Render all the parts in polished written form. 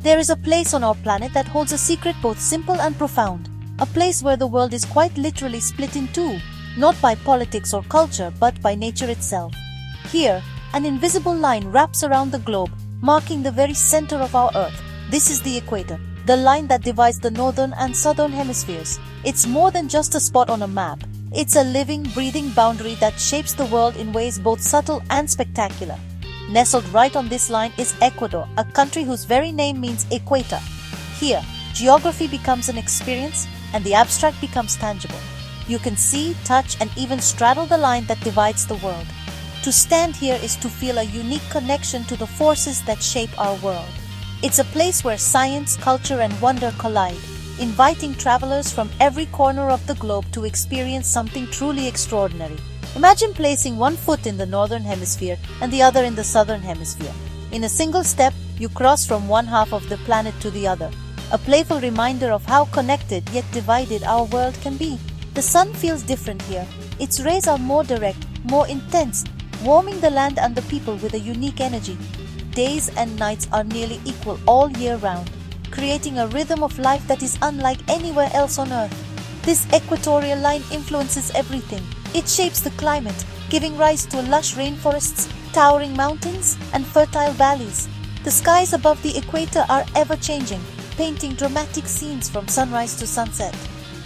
There is a place on our planet that holds a secret both simple and profound. A place where the world is quite literally split in two, not by politics or culture, but by nature itself. Here, an invisible line wraps around the globe, marking the very center of our Earth. This is the equator, the line that divides the northern and southern hemispheres. It's more than just a spot on a map. It's a living, breathing boundary that shapes the world in ways both subtle and spectacular. Nestled right on this line is Ecuador, a country whose very name means equator. Here, geography becomes an experience and the abstract becomes tangible. You can see, touch, and even straddle the line that divides the world. To stand here is to feel a unique connection to the forces that shape our world. It's a place where science, culture, and wonder collide, inviting travelers from every corner of the globe to experience something truly extraordinary. Imagine placing one foot in the northern hemisphere and the other in the southern hemisphere. In a single step, you cross from one half of the planet to the other, a playful reminder of how connected yet divided our world can be. The sun feels different here. Its rays are more direct, more intense, warming the land and the people with a unique energy. Days and nights are nearly equal all year round, creating a rhythm of life that is unlike anywhere else on Earth. This equatorial line influences everything. It shapes the climate, giving rise to lush rainforests, towering mountains, and fertile valleys. The skies above the equator are ever-changing, painting dramatic scenes from sunrise to sunset.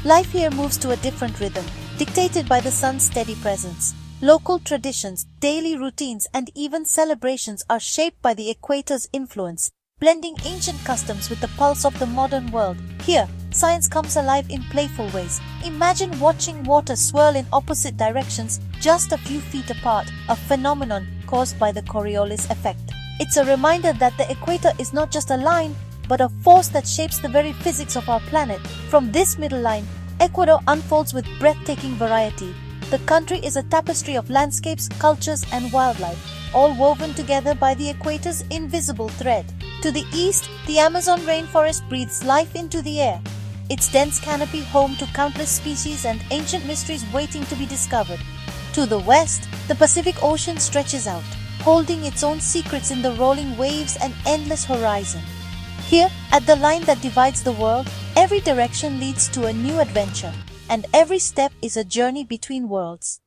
Life here moves to a different rhythm, dictated by the sun's steady presence. Local traditions, daily routines, and even celebrations are shaped by the equator's influence, blending ancient customs with the pulse of the modern world. Here, science comes alive in playful ways. Imagine watching water swirl in opposite directions just a few feet apart, a phenomenon caused by the Coriolis effect. It's a reminder that the equator is not just a line, but a force that shapes the very physics of our planet. From this middle line, Ecuador unfolds with breathtaking variety. The country is a tapestry of landscapes, cultures, and wildlife, all woven together by the equator's invisible thread. To the east, the Amazon rainforest breathes life into the air, its dense canopy home to countless species and ancient mysteries waiting to be discovered. To the west, the Pacific Ocean stretches out, holding its own secrets in the rolling waves and endless horizon. Here, at the line that divides the world, every direction leads to a new adventure, and every step is a journey between worlds.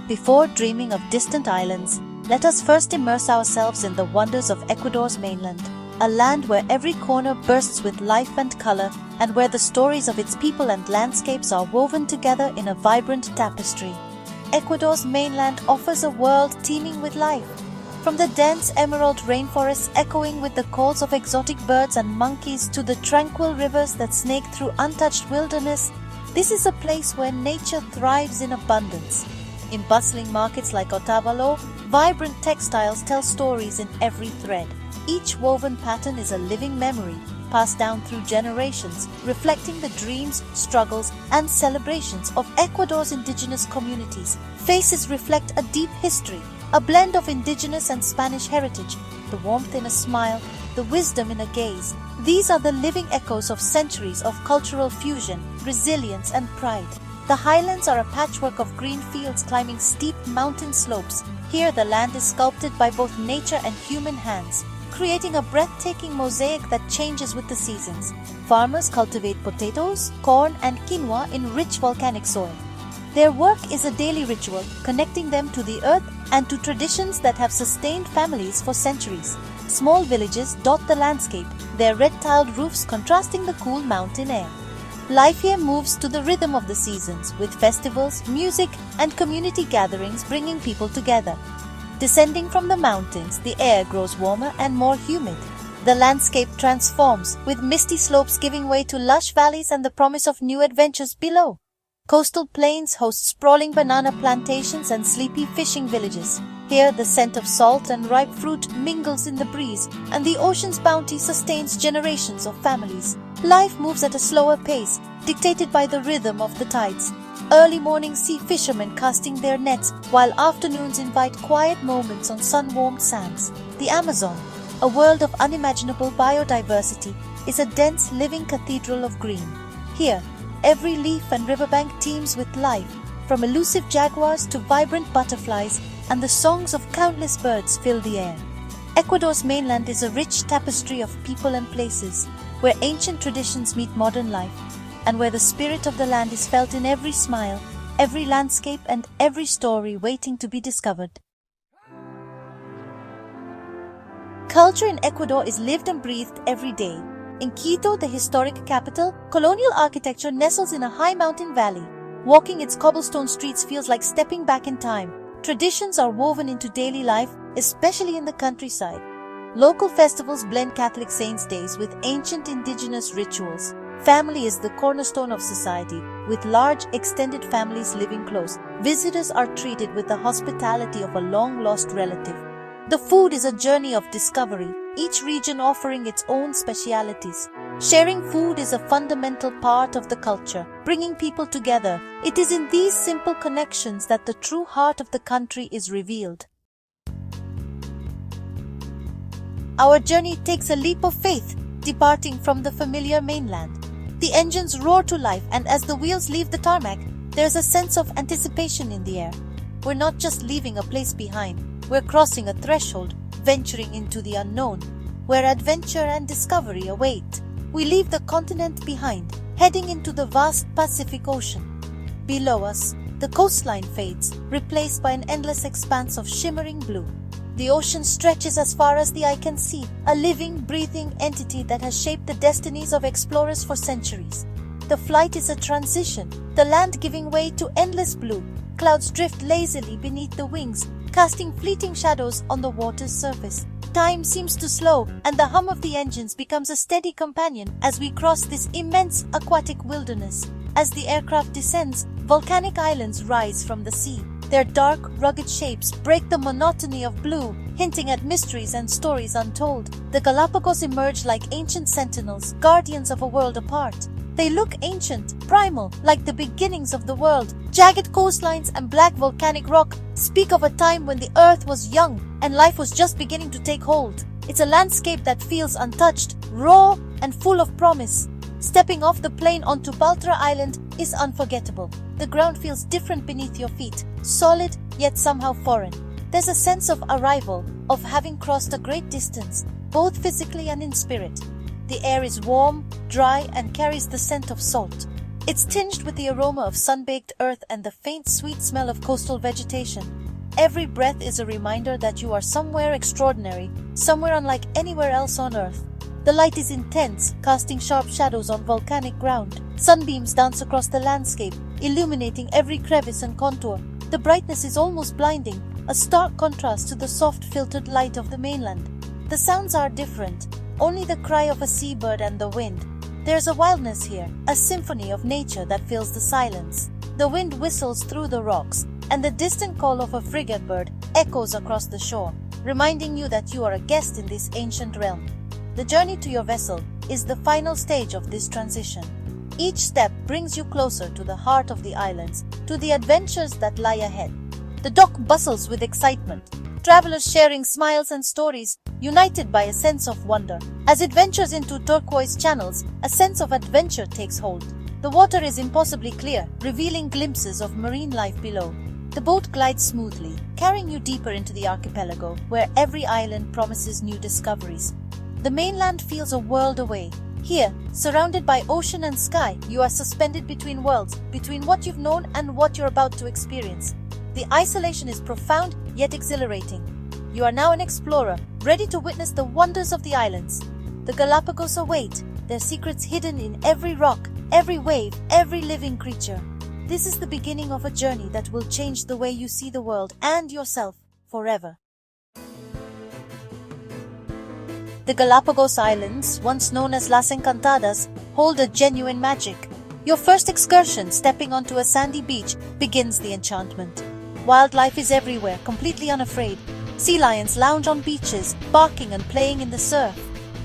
Before dreaming of distant islands, let us first immerse ourselves in the wonders of Ecuador's mainland, a land where every corner bursts with life and color, and where the stories of its people and landscapes are woven together in a vibrant tapestry. Ecuador's mainland offers a world teeming with life. From the dense emerald rainforests echoing with the calls of exotic birds and monkeys to the tranquil rivers that snake through untouched wilderness, this is a place where nature thrives in abundance. In bustling markets like Otavalo, vibrant textiles tell stories in every thread. Each woven pattern is a living memory, passed down through generations, reflecting the dreams, struggles, and celebrations of Ecuador's indigenous communities. Faces reflect a deep history, a blend of indigenous and Spanish heritage, the warmth in a smile, the wisdom in a gaze. These are the living echoes of centuries of cultural fusion, resilience, and pride. The highlands are a patchwork of green fields climbing steep mountain slopes. Here the land is sculpted by both nature and human hands, creating a breathtaking mosaic that changes with the seasons. Farmers cultivate potatoes, corn, and quinoa in rich volcanic soil. Their work is a daily ritual, connecting them to the earth and to traditions that have sustained families for centuries. Small villages dot the landscape, their red-tiled roofs contrasting the cool mountain air. Life here moves to the rhythm of the seasons, with festivals, music, and community gatherings bringing people together. Descending from the mountains, the air grows warmer and more humid. The landscape transforms, with misty slopes giving way to lush valleys and the promise of new adventures below. Coastal plains host sprawling banana plantations and sleepy fishing villages. Here, the scent of salt and ripe fruit mingles in the breeze, and the ocean's bounty sustains generations of families. Life moves at a slower pace, dictated by the rhythm of the tides. Early mornings see fishermen casting their nets, while afternoons invite quiet moments on sun-warmed sands. The Amazon, a world of unimaginable biodiversity, is a dense living cathedral of green. Here, every leaf and riverbank teems with life, from elusive jaguars to vibrant butterflies, and the songs of countless birds fill the air. Ecuador's mainland is a rich tapestry of people and places, where ancient traditions meet modern life, and where the spirit of the land is felt in every smile, every landscape, and every story waiting to be discovered. Culture in Ecuador is lived and breathed every day. In Quito, the historic capital, colonial architecture nestles in a high mountain valley. Walking its cobblestone streets feels like stepping back in time. Traditions are woven into daily life, especially in the countryside. Local festivals blend Catholic saints' days with ancient indigenous rituals. Family is the cornerstone of society, with large extended families living close. Visitors are treated with the hospitality of a long-lost relative. The food is a journey of discovery, each region offering its own specialities. Sharing food is a fundamental part of the culture, bringing people together. It is in these simple connections that the true heart of the country is revealed. Our journey takes a leap of faith, departing from the familiar mainland. The engines roar to life, and as the wheels leave the tarmac, there's a sense of anticipation in the air. We're not just leaving a place behind, we're crossing a threshold, venturing into the unknown, where adventure and discovery await. We leave the continent behind, heading into the vast Pacific Ocean. Below us, the coastline fades, replaced by an endless expanse of shimmering blue. The ocean stretches as far as the eye can see, a living, breathing entity that has shaped the destinies of explorers for centuries. The flight is a transition, the land giving way to endless blue. Clouds drift lazily beneath the wings, casting fleeting shadows on the water's surface. Time seems to slow, and the hum of the engines becomes a steady companion as we cross this immense aquatic wilderness. As the aircraft descends, volcanic islands rise from the sea. Their dark, rugged shapes break the monotony of blue, hinting at mysteries and stories untold. The Galapagos emerge like ancient sentinels, guardians of a world apart. They look ancient, primal, like the beginnings of the world. Jagged coastlines and black volcanic rock speak of a time when the earth was young and life was just beginning to take hold. It's a landscape that feels untouched, raw, and full of promise. Stepping off the plane onto Baltra Island is unforgettable. The ground feels different beneath your feet, solid yet somehow foreign. There's a sense of arrival, of having crossed a great distance, both physically and in spirit. The air is warm, dry, and carries the scent of salt. It's tinged with the aroma of sun-baked earth and the faint, sweet smell of coastal vegetation. Every breath is a reminder that you are somewhere extraordinary, somewhere unlike anywhere else on earth. The light is intense, casting sharp shadows on volcanic ground. Sunbeams dance across the landscape, illuminating every crevice and contour. The brightness is almost blinding, a stark contrast to the soft, filtered light of the mainland. The sounds are different, only the cry of a seabird and the wind. There's a wildness here, a symphony of nature that fills the silence. The wind whistles through the rocks, and the distant call of a frigate bird echoes across the shore, reminding you that you are a guest in this ancient realm. The journey to your vessel is the final stage of this transition. Each step brings you closer to the heart of the islands, to the adventures that lie ahead. The dock bustles with excitement, travelers sharing smiles and stories, united by a sense of wonder. As it ventures into turquoise channels, a sense of adventure takes hold. The water is impossibly clear, revealing glimpses of marine life below. The boat glides smoothly, carrying you deeper into the archipelago, where every island promises new discoveries. The mainland feels a world away. Here, surrounded by ocean and sky, you are suspended between worlds, between what you've known and what you're about to experience. The isolation is profound yet exhilarating. You are now an explorer, ready to witness the wonders of the islands. The Galapagos await, their secrets hidden in every rock, every wave, every living creature. This is the beginning of a journey that will change the way you see the world and yourself forever. The Galapagos Islands, once known as Las Encantadas, hold a genuine magic. Your first excursion, stepping onto a sandy beach, begins the enchantment. Wildlife is everywhere, completely unafraid. Sea lions lounge on beaches, barking and playing in the surf.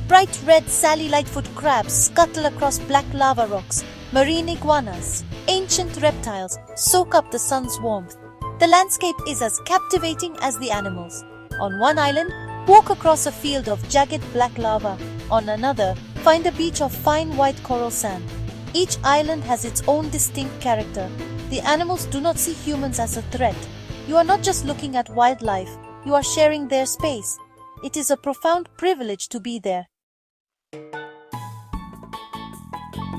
Bright red Sally Lightfoot crabs scuttle across black lava rocks. Marine iguanas, ancient reptiles, soak up the sun's warmth. The landscape is as captivating as the animals. On one island, walk across a field of jagged black lava. On another, find a beach of fine white coral sand. Each island has its own distinct character. The animals do not see humans as a threat. You are not just looking at wildlife, you are sharing their space. It is a profound privilege to be there.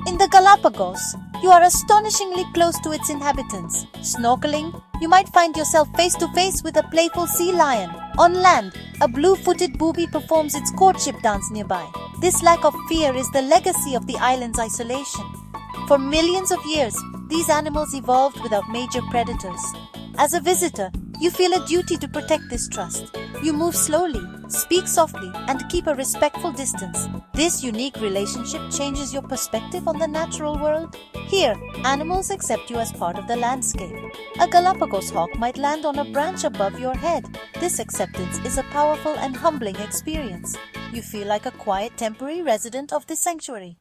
In the Galapagos, you are astonishingly close to its inhabitants. Snorkeling, you might find yourself face to face with a playful sea lion. On land, a blue-footed booby performs its courtship dance nearby. This lack of fear is the legacy of the island's isolation. For millions of years, these animals evolved without major predators. As a visitor, you feel a duty to protect this trust. You move slowly, speak softly, and keep a respectful distance. This unique relationship changes your perspective on the natural world. Here, animals accept you as part of the landscape. A Galapagos hawk might land on a branch above your head. This acceptance is a powerful and humbling experience. You feel like a quiet temporary resident of this sanctuary.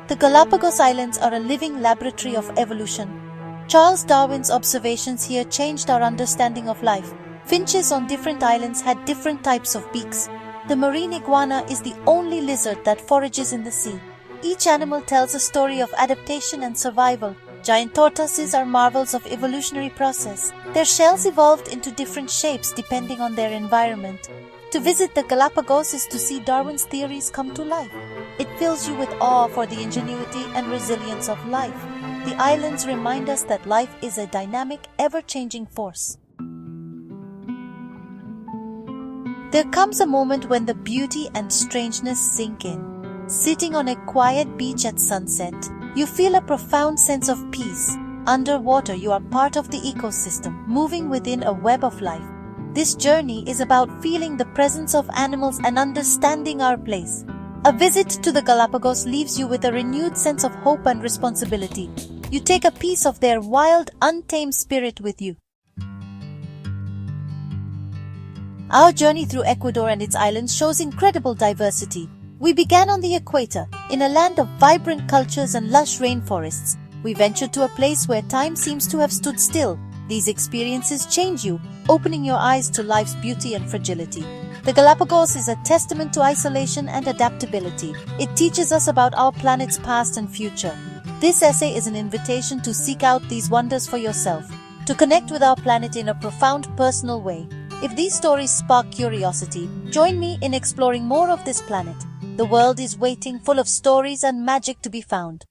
The Galapagos Islands are a living laboratory of evolution. Charles Darwin's observations here changed our understanding of life. Finches on different islands had different types of beaks. The marine iguana is the only lizard that forages in the sea. Each animal tells a story of adaptation and survival. Giant tortoises are marvels of evolutionary process. Their shells evolved into different shapes depending on their environment. To visit the Galapagos is to see Darwin's theories come to life. It fills you with awe for the ingenuity and resilience of life. The islands remind us that life is a dynamic, ever-changing force. There comes a moment when the beauty and strangeness sink in. Sitting on a quiet beach at sunset, you feel a profound sense of peace. Underwater, you are part of the ecosystem, moving within a web of life. This journey is about feeling the presence of animals and understanding our place. A visit to the Galapagos leaves you with a renewed sense of hope and responsibility. You take a piece of their wild, untamed spirit with you. Our journey through Ecuador and its islands shows incredible diversity. We began on the equator, in a land of vibrant cultures and lush rainforests. We ventured to a place where time seems to have stood still. These experiences change you, opening your eyes to life's beauty and fragility. The Galapagos is a testament to isolation and adaptability. It teaches us about our planet's past and future. This essay is an invitation to seek out these wonders for yourself, to connect with our planet in a profound, personal way. If these stories spark curiosity, join me in exploring more of this planet. The world is waiting, full of stories and magic to be found.